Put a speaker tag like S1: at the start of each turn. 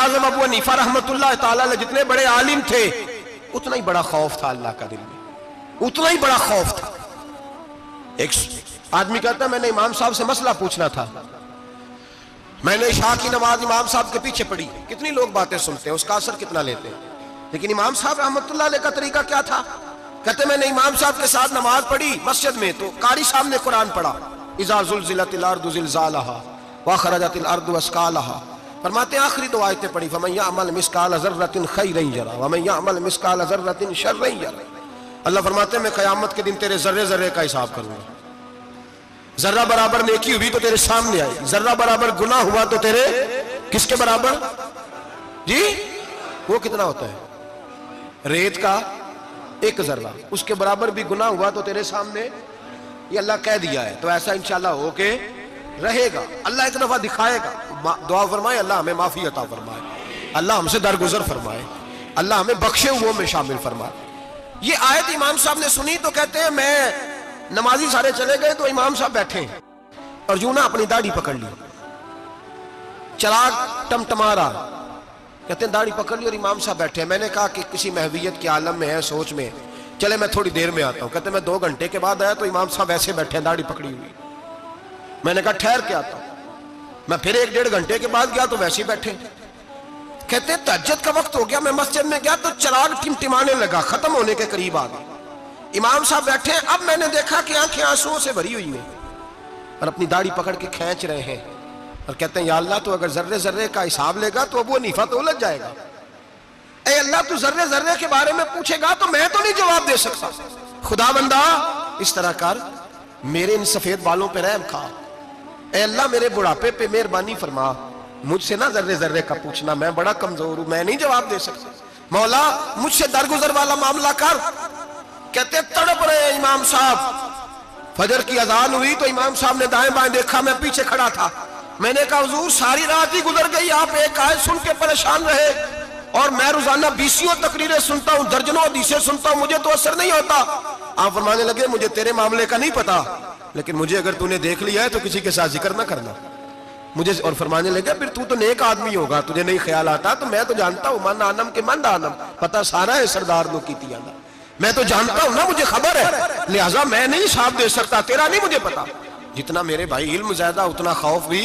S1: اعظم ابو حنیفہ رحمۃ اللہ تعالی علیہ جتنے بڑے عالم تھے اتنا ہی بڑا خوف تھا اللہ کا دل میں، اتنا ہی بڑا خوف تھا۔ ایک آدمی کہتا ہے میں نے امام صاحب سے مسئلہ پوچھنا تھا، میں نے عشاء کی نماز امام صاحب کے پیچھے پڑھی، کتنی لوگ باتیں سنتے ہیں، اس کا اثر کتنا لیتے ہیں، لیکن امام صاحب رحمۃ اللہ علیہ کا طریقہ کیا تھا؟ کہتے میں نے امام صاحب کے ساتھ نماز پڑھی مسجد میں، تو قاری صاحب نے قرآن پڑھا، اذا زلزلت الارض زلزالہا واخرجت الارض اثقالہا، فرماتے ہیں آخری دو آیتیں پڑھی، فمن یعمل مثقال ذرۃ خیرا یرہ ومن یعمل مثقال ذرۃ شرا یرہ۔ اللہ فرماتے ہیں میں قیامت کے دن تیرے ذرے ذرے کا حساب کروں گا، ذرہ برابر نیکی ہوئی تو تیرے سامنے آئی، ذرہ برابر گناہ ہوا تو تیرے کس کے برابر؟ جی وہ کتنا ہوتا ہے؟ ریت کا ایک ذرہ، اس کے برابر بھی گناہ ہوا تو تیرے سامنے، یہ اللہ کہہ دیا ہے، تو ایسا انشاءاللہ ہو کے رہے گا۔ اللہ ایک دفعہ دکھائے گا، دعا فرمائے اللہ ہمیں معافی عطا فرمائے، اللہ ہم سے درگزر فرمائے، اللہ ہمیں بخشے ہوئے میں شامل فرمائے۔ یہ آیت امام صاحب نے سنی تو کہتے ہیں میں نمازی سارے چلے گئے تو امام صاحب بیٹھے اور یوں نہ اپنی داڑھی پکڑ لی، چراغ ٹمٹما رہا، کہتے ہیں داڑھی پکڑ لی اور امام صاحب بیٹھے۔ میں نے کہا کہ کسی محویت کے عالم میں ہے، سوچ میں، چلے میں تھوڑی دیر میں آتا ہوں۔ کہتے ہیں میں 2 گھنٹے کے بعد آیا تو امام صاحب ایسے بیٹھے ہیں داڑھی پکڑی ہوئی۔ میں نے کہا ٹھہر کے آتا ہوں، میں پھر 1-1.5 گھنٹے کے بعد گیا تو ویسے ہی بیٹھے۔ کہتے ہیں تہجد کا وقت ہو گیا، میں مسجد میں گیا تو چراغ ٹمٹمانے لگا، ختم ہونے کے قریب آ گیا، امام صاحب بیٹھے ہیں۔ اب میں نے دیکھا کہ آنکھیں آنسوؤں سے بھری ہوئی ہیں اور اپنی داڑھی پکڑ کے کھینچ رہے ہیں اور کہتے ہیں یا اللہ تو اگر ذرے ذرے کا حساب لے گا تو ابو حنیفہ تو الجھ جائے گا، اے اللہ تو ذرے ذرے کے بارے میں پوچھے گا تو میں تو نہیں جواب دے سکتا، خدا بندہ اس طرح کر، میرے ان سفید بالوں پہ رحم کھا، اے اللہ میرے بڑھاپے پہ مہربانی فرما، مجھ سے نہ ذرے ذرے کا پوچھنا، میں بڑا کمزور ہوں، میں نہیں جواب دے سکتا، مولا مجھ سے درگزر والا معاملہ کر۔ کہتے تڑپ رہے ہیں امام صاحب۔ فجر کی اذان ہوئی تو امام صاحب نے دائیں بائیں دیکھا، میں پیچھے کھڑا تھا، میں نے کہا حضور ساری رات ہی گزر گئی، آپ ایک آیت سن کے پریشان رہے اور میں روزانہ 20 تقریریں سنتا ہوں، درجنوں حدیثیں سنتا ہوں، مجھے تو اثر نہیں ہوتا۔ آپ فرمانے لگے مجھے تیرے معاملے کا نہیں پتا، لیکن مجھے اگر تو نے دیکھ لیا ہے تو کسی کے ساتھ ذکر نہ کرنا مجھے، اور فرمانے لگے پھر تو نیک آدمی ہوگا، تجھے نہیں خیال آتا، تو میں تو جانتا ہوں من آنم کے من آنم، پتہ سارا ہے سردار نو کی تیانا، میں تو جانتا ہوں نا، مجھے خبر ہے، لہٰذا میں نہیں حساب دے سکتا، تیرا نہیں مجھے پتا۔ جتنا میرے بھائی علم زیادہ اتنا خوف بھی